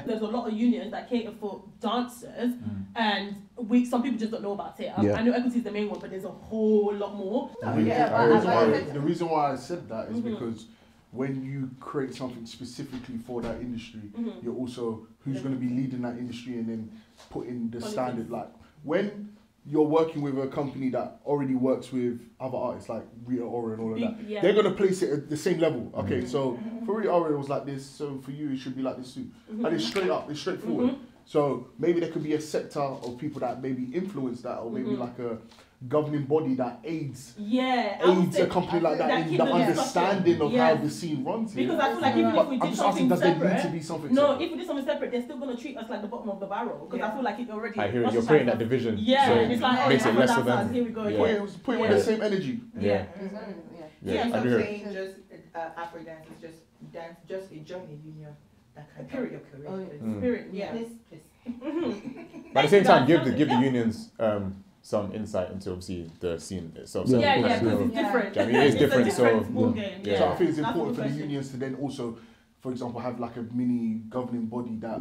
There's a lot of unions that cater for dancers, and some people just don't know about it. I know equity is the main one, but there's a whole lot more. The reason why I said that is because when you create something specifically for that industry, you're also who's going to be leading that industry and then putting the standard. Like when you're working with a company that already works with other artists like Rita Ora and all of that, they're going to place it at the same level. Okay, so for Rita Ora it was like this, so for you it should be like this too. And it's straight up, it's straightforward. So maybe there could be a sector of people that maybe influence that, or maybe like a governing body that aids a company like that in the understanding of how the scene runs. Because I feel like even if we did something separate, need to be something if we did something separate, they're still going to treat us like the bottom of the barrel. Because I feel like it already. I hear it. You're creating that division. Yeah, so it's like makes it less of them. Here we go. Put it with the same energy. Yeah. I'm saying just Afrodance is just a journey union that can carry your career. Spirit. Yeah. But at the same time, give the unions some insight into obviously the scene itself. Because it's different. I mean, it is different. So I think it's important for the unions to then also, for example, have like a mini governing body that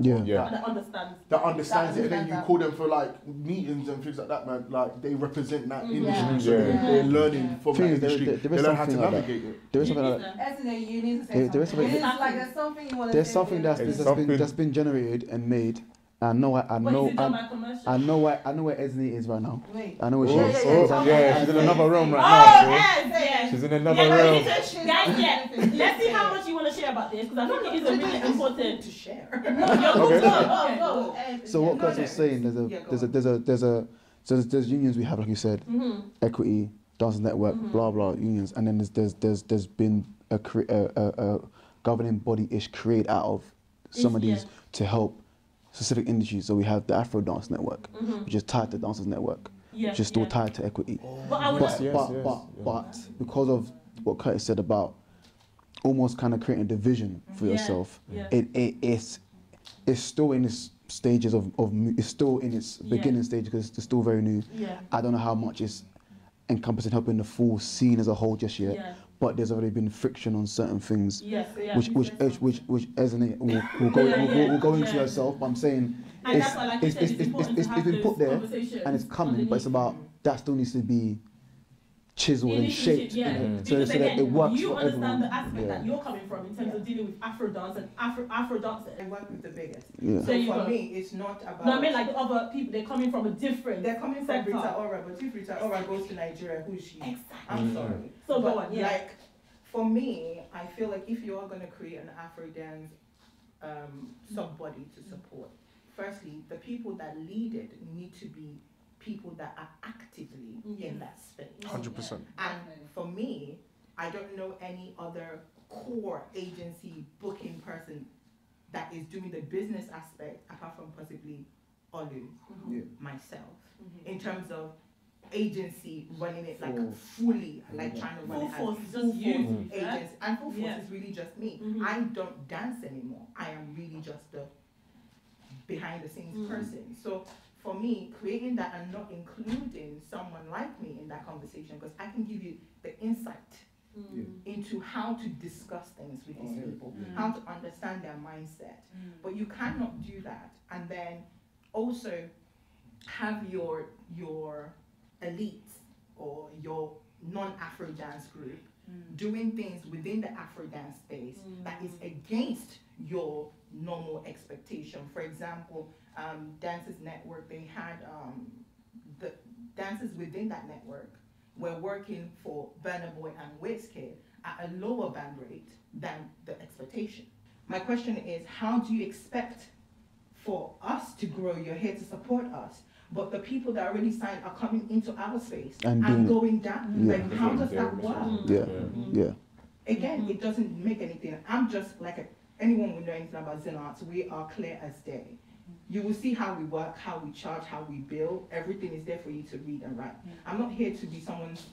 understands it, and then you call them for like meetings and things like that, man. Like they represent that industry, so they're learning from that industry. They learn how to navigate it. There is something like that. There's something that's been generated and made. I know where Ezinne is right now. I know where she is. She's in another room right now. She's in another room. Guys, let's see how much you want to share about this, because I think it is really important to share. So what Kurt was saying, there's unions we have, like you said, Equity, Dancers Network, blah blah unions, and then there's been a governing body-ish created out of some of these to help specific industries. So we have the Afrodance Network, which is tied to Dancers Network, which is still tied to Equity. But because of what Curtis said about almost kind of creating a division for yourself, it's still in its stages it's still in its beginning stage because it's still very new. I don't know how much it's encompassing helping the full scene as a whole just yet. But there's already been friction on certain things, which Ezinne will go into herself. But I'm saying it's been put there and it's coming, but it's about that still needs to be chiseled and shaped, so that it works you for understand everyone. the aspect that you're coming from in terms of dealing with Afrodance and Afrodancers. I work with the biggest. So for me, it's not about. No, I mean like the other people. They're coming from a different. They're coming from Rita Ora, but if Rita Ora goes to Nigeria, who is she? Exactly. I'm sorry. So go on. Like for me, I feel like if you are going to create an Afrodance sub body to support, firstly, the people that lead it need to be people that are actively in that space. 100%. And for me, I don't know any other core agency booking person that is doing the business aspect apart from possibly Olu, myself, in terms of agency running it like fully, like trying to run it as full force agency. And full force is really just me. I don't dance anymore. I am really just the behind the scenes person. So for me, creating that and not including someone like me in that conversation, because I can give you the insight into how to discuss things with these people, how to understand their mindset. But you cannot do that and then also have your elite or your non-Afro dance group doing things within the Afro dance space that is against your normal expectation. For example, Dancers Network, they had the dancers within that network were working for Burna Boy and Wizkid at a lower band rate than the expectation. My question is, how do you expect for us to grow? You're here to support us, but the people that are already signed are coming into our space and going down. Like, how does that work? Again, it doesn't make anything. I'm just like anyone would know anything about Zen Arts. We are clear as day. You will see how we work, how we charge, how we bill. Everything is there for you to read and write. I'm not here to be someone's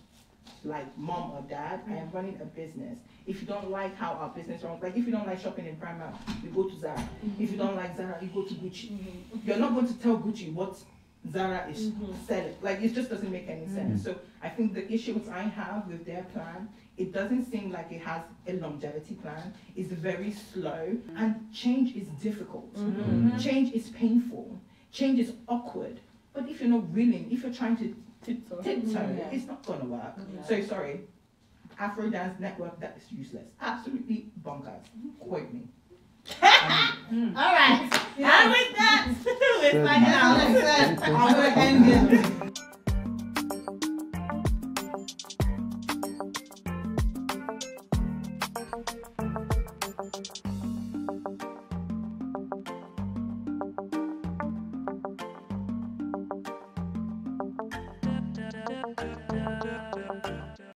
like mom or dad. I am running a business. If you don't like how our business runs, like if you don't like shopping in Primark, you go to Zara. If you don't like Zara, you go to Gucci. You're not going to tell Gucci what Zara is selling. Like, it just doesn't make any sense. So I think the issues I have with their plan, it doesn't seem like it has a longevity plan. It's very slow, and change is difficult. Change is painful. Change is awkward. But if you're not willing, if you're trying to tiptoe, it's not gonna work. So sorry, Afrodance Network, that is useless. Absolutely bonkers. Quote me. All right. And with that, we're signing out.